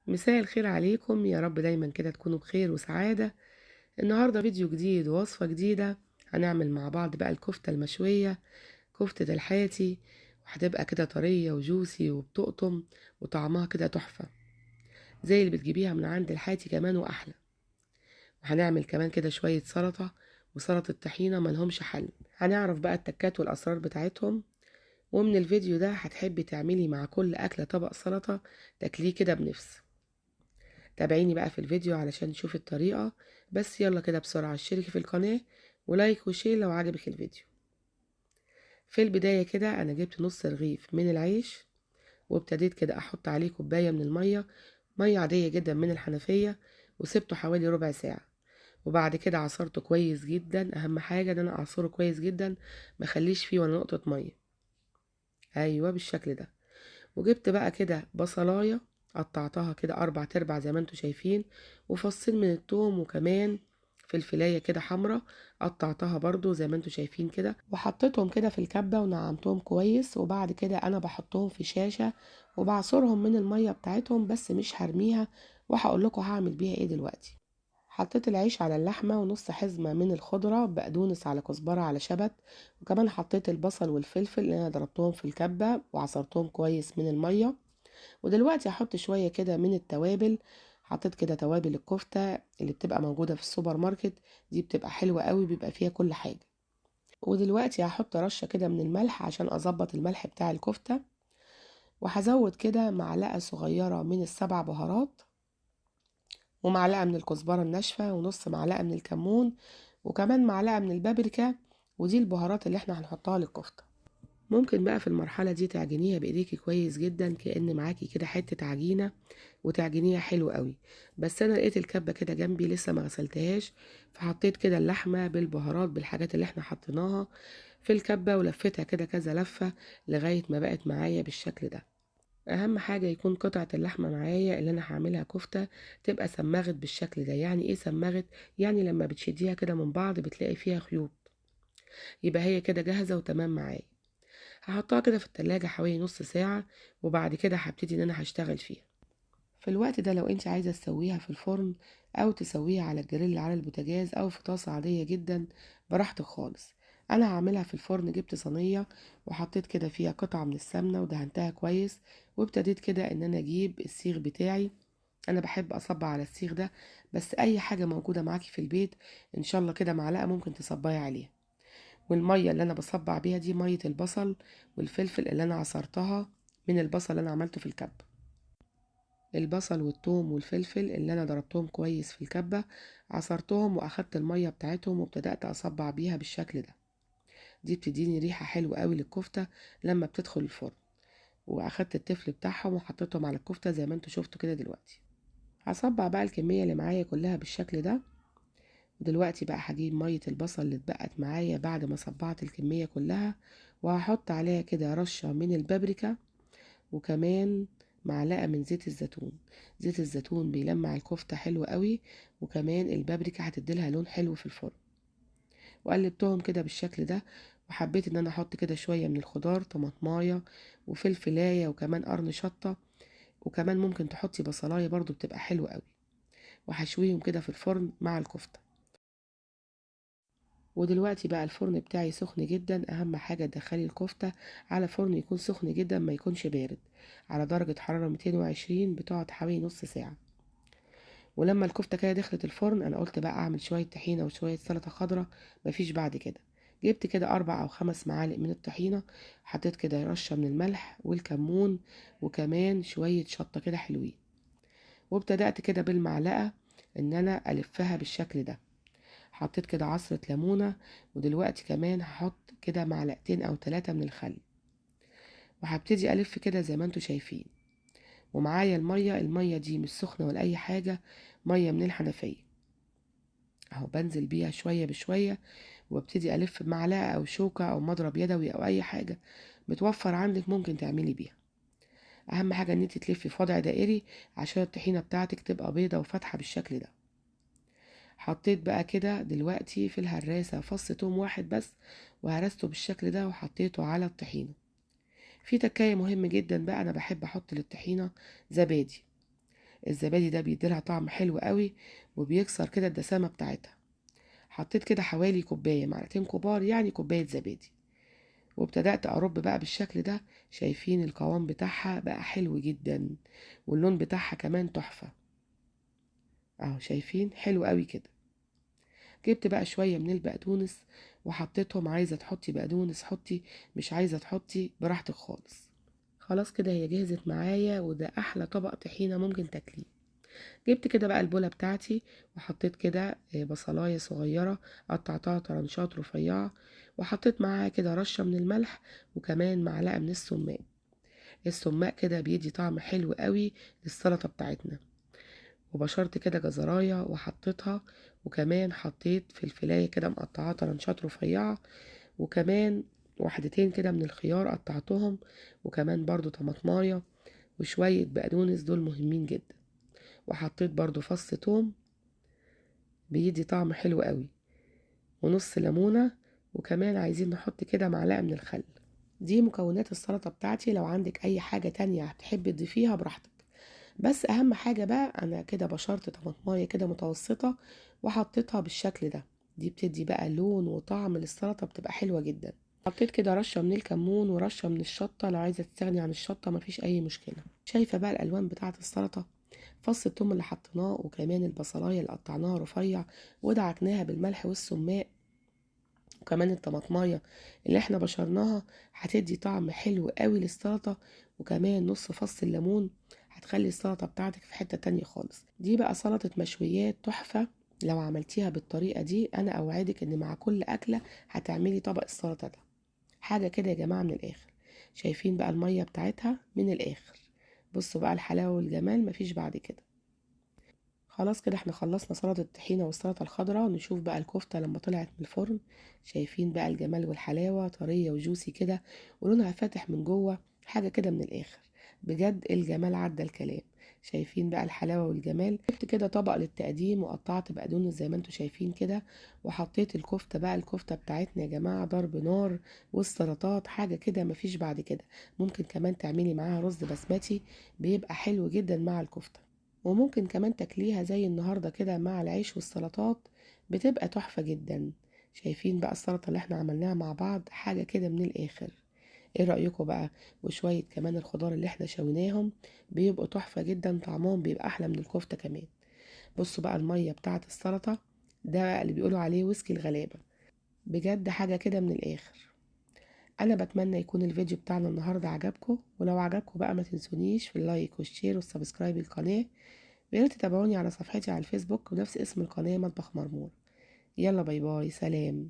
مساء الخير عليكم، يا رب دايما كده تكونوا بخير وسعادة. النهاردة فيديو جديد ووصفة جديدة. هنعمل مع بعض بقى الكفتة المشوية، كفتة الحاتي، وهتبقى كده طرية وجوسي وبتقطم وطعمها كده تحفة زي اللي بتجيبيها من عند الحاتي كمان وأحلى. وهنعمل كمان كده شوية سلطة وسلطة طحينة ملهمش حل. هنعرف بقى التكات والأسرار بتاعتهم، ومن الفيديو ده هتحبي تعملي مع كل أكلة طبق سلطة تاكليه كده بنفس. تابعيني بقى في الفيديو علشان تشوفي الطريقة. بس يلا كده بسرعة اشتركي في القناة ولايك وشير لو عجبك الفيديو. في البداية كده أنا جبت نص رغيف من العيش، وابتديت كده أحط عليه كوباية من المية، مية عادية جدا من الحنفية، وسبته حوالي ربع ساعة. وبعد كده عصرته كويس جدا، أهم حاجة إن أنا أعصره كويس جدا، مخليش فيه ولا نقطة مية. أيوة بالشكل ده. وجبت بقى كده بصلاية، قطعتها كده 4 تربع زي ما انتوا شايفين، وفصين من التوم، وكمان فلفلاية كده حمرا قطعتها برضو زي ما انتوا شايفين كده، وحطيتهم كده في الكبة ونعمتهم كويس. وبعد كده انا بحطهم في شاشة وبعصرهم من المية بتاعتهم، بس مش هرميها، وهقول لكم هعمل بيها ايه دلوقتي. حطيت العيش على اللحمة ونص حزمة من الخضرة، بقدونس على كزبرة على شبت، وكمان حطيت البصل والفلفل اللي انا ضربتهم في الكبة وعصرتهم كويس من المية. ودلوقتي هحط شوية كده من التوابل. حطيت كده توابل الكفتة اللي بتبقى موجودة في السوبر ماركت، دي بتبقى حلوة قوي، بيبقى فيها كل حاجة. ودلوقتي هحط رشة كده من الملح عشان اظبط الملح بتاع الكفتة. وهزود كده معلقة صغيرة من السبع بهارات، ومعلقة من الكزبرة الناشفة، ونص معلقة من الكمون، وكمان معلقة من البابريكا. ودي البهارات اللي احنا هنحطها للكفتة. ممكن بقى في المرحلة دي تعجنيها بإيديكي كويس جدا، كأن معاكي كده حتة عجينة، وتعجنيها حلو قوي. بس أنا لقيت الكبة كده جنبي لسه ما غسلتهاش، فحطيت كده اللحمة بالبهارات بالحاجات اللي احنا حطيناها في الكبة، ولفتها كده كذا لفة لغاية ما بقت معايا بالشكل ده. اهم حاجة يكون قطعة اللحمة معايا اللي انا هعملها كفتة تبقى سمغت بالشكل ده. يعني ايه سمغت؟ يعني لما بتشديها كده من بعض بتلاقي فيها خيوط، يبقى هي كده جاهزة وتمام معايا. هحطها كده في التلاجة حوالي نص ساعة، وبعد كده هبتدي ان انا هشتغل فيها. في الوقت ده لو انت عايزة تسويها في الفرن، او تسويها على الجريل على البوتاجاز، او في طاسة عادية جدا، براحتك خالص. انا هعملها في الفرن. جبت صينية وحطيت كده فيها قطعة من السمنة ودهنتها كويس، وابتديت كده ان انا اجيب السيخ بتاعي. انا بحب اصبع على السيخ ده، بس اي حاجة موجودة معاكي في البيت ان شاء الله كده معلقة ممكن تصبعي عليها. والمية اللي انا بصبع بيها دي مية البصل والفلفل اللي انا عصرتها من البصل اللي انا عملته في الكبة. البصل والثوم والفلفل اللي انا ضربتهم كويس في الكبة، عصرتهم واخدت المية بتاعتهم وابتدأت اصبع بيها بالشكل ده. دي بتديني ريحة حلوة قوي للكفتة لما بتدخل الفرن. واخدت التفل بتاعهم وحطيتهم على الكفتة زي ما انتوا شفتوا كده دلوقتي. هصبع بقى الكمية اللي معايا كلها بالشكل ده. ودلوقتي بقى هجيب مية البصل اللي اتبقت معايا بعد ما صبعت الكمية كلها، وهحط عليها كده رشة من البابريكا، وكمان معلقة من زيت الزيتون. زيت الزيتون بيلمع الكفتة حلو قوي، وكمان البابريكا هتديلها لون حلو في الفرن. وقلبتهم كده بالشكل ده. وحبيت ان انا احط كده شوية من الخضار، طماطماية وفلفلاية وكمان قرن شطة، وكمان ممكن تحطي بصلاية برضو بتبقى حلوة قوي. وهشويهم كده في الفرن مع الكفتة. ودلوقتي بقى الفرن بتاعي سخن جدا. اهم حاجة تدخلي الكفتة على فرن يكون سخن جدا، ما يكونش بارد، على درجة حرارة 220، بتقعد حوالي نص ساعة. ولما الكفتة كده دخلت الفرن، انا قلت بقى اعمل شوية طحينة وشوية سلطة خضراء. مفيش بعد كده. جبت كده 4 أو 5 معالق من الطحينة، حطيت كده رشة من الملح والكمون، وكمان شوية شطة كده حلوين. وابتدأت كده بالمعلقة ان انا الفها بالشكل ده. حطيت كده عصرة ليمونة. ودلوقتي كمان هحط كده معلقتين أو 3 من الخل. وهبتدي ألف كده زي ما انتوا شايفين. ومعايا المية دي مش سخنة ولا أي حاجة، مية من الحنفية أهو، بنزل بيها شوية بشوية. وابتدي ألف بمعلقة أو شوكة أو مضرب يدوي أو أي حاجة متوفر عندك ممكن تعملي بيها. أهم حاجة إن انت تلفي في وضع دائري عشان الطحينة بتاعتك تبقى بيضة وفاتحة بالشكل ده. حطيت بقى كده دلوقتي في الهراسة فص توم واحد بس، وهرسته بالشكل ده وحطيته على الطحينة. في تكاية مهم جدا بقى، انا بحب احط للطحينة زبادي. الزبادي ده بيديلها طعم حلو قوي وبيكسر كده الدسامة بتاعتها. حطيت كده حوالي كوباية، معلقتين كبار يعني كوباية زبادي، وابتدأت أرب بقى بالشكل ده. شايفين القوام بتاعها بقى حلو جدا، واللون بتاعها كمان تحفة اهو، شايفين حلو قوي كده. جبت بقى شوية من البقدونس وحطيتهم، عايزة تحطي بقدونس حطي، مش عايزة تحطي براحتك خالص. خلاص كده هي جهزت معايا، وده أحلى طبق طحينة ممكن تاكليه. جبت كده بقى البولة بتاعتي وحطيت كده بصلاية صغيرة قطعتها طرنشات رفيعة، وحطيت معاها كده رشة من الملح وكمان معلقة من السماق. السماق كده بيدي طعم حلو قوي للسلطة بتاعتنا. وبشرت كده جزراية وحطيتها، وكمان حطيت فلفلاية كده مقطعاها طرنشات رفيعة، وكمان واحدتين كده من الخيار قطعتهم، وكمان برضو طماطماية وشوية بقدونس، دول مهمين جدا. وحطيت برضو فص توم بيدي طعم حلو قوي، ونص ليمونة، وكمان عايزين نحط كده معلقة من الخل. دي مكونات السلطة بتاعتي، لو عندك اي حاجة تانية هتحبي تضيفيها براحتك. بس اهم حاجة بقى انا كده بشرت طماطماية كده متوسطة وحطيتها بالشكل ده، دي بتدي بقى لون وطعم للسلطة، بتبقى حلوة جدا. حطيت كده رشة من الكمون ورشة من الشطة، لو عايزة تستغني عن الشطة مفيش اي مشكلة. شايفة بقى الالوان بتاعة السلطة، فص الثوم اللي حطيناه وكمان البصلاية اللي قطعناها رفيع ودعكناها بالملح والسماق، وكمان الطماطمايه اللي احنا بشرناها هتدي طعم حلو قوي للسلطة، وكمان نص فص الليمون هتخلي السلطة بتاعتك في حتة تانية خالص. دي بقى سلطة مشويات تحفة، لو عملتيها بالطريقة دي انا اوعدك ان مع كل اكلة هتعملي طبق السلطة ده. حاجة كده يا جماعة من الاخر. شايفين بقى المية بتاعتها من الاخر، بصوا بقى الحلاوة والجمال، مفيش بعد كده. خلاص كده احنا خلصنا سلطة الطحينة والسلطة الخضراء. نشوف بقى الكفتة لما طلعت من الفرن. شايفين بقى الجمال والحلاوة، طرية وجوسي كده ولونها فاتح من جوه، حاجة كده من الآخر. بجد الجمال عدى الكلام. شايفين بقى الحلاوة والجمال. جبت كده طبق للتقديم وقطعت بقدونس زي ما انتوا شايفين كده، وحطيت الكفتة بقى. الكفتة بتاعتنا يا جماعة ضرب نار، والسلطات حاجة كده مفيش بعد كده. ممكن كمان تعملي معاها رز بسمتي، بيبقى حلو جدا مع الكفتة. وممكن كمان تاكليها زي النهاردة كده مع العيش والسلطات، بتبقى تحفة جدا. شايفين بقى السلطة اللي احنا عملناها مع بعض، حاجة كده من الآخر. ايه رأيكم بقى؟ وشوية كمان الخضار اللي احنا شويناهم بيبقوا تحفة جدا، طعمهم بيبقى أحلى من الكفتة كمان. بصوا بقى المية بتاعة السلطة، ده بقى اللي بيقولوا عليه ويسكي الغلابة، بجد حاجة كده من الآخر. انا بتمنى يكون الفيديو بتاعنا النهارده عجبكم، ولو عجبكم بقى ما تنسونيش في اللايك والشير والسبسكرايب القناه. وياريت تتابعوني على صفحتي على الفيسبوك ونفس اسم القناه مطبخ مرمور. يلا باي باي، سلام.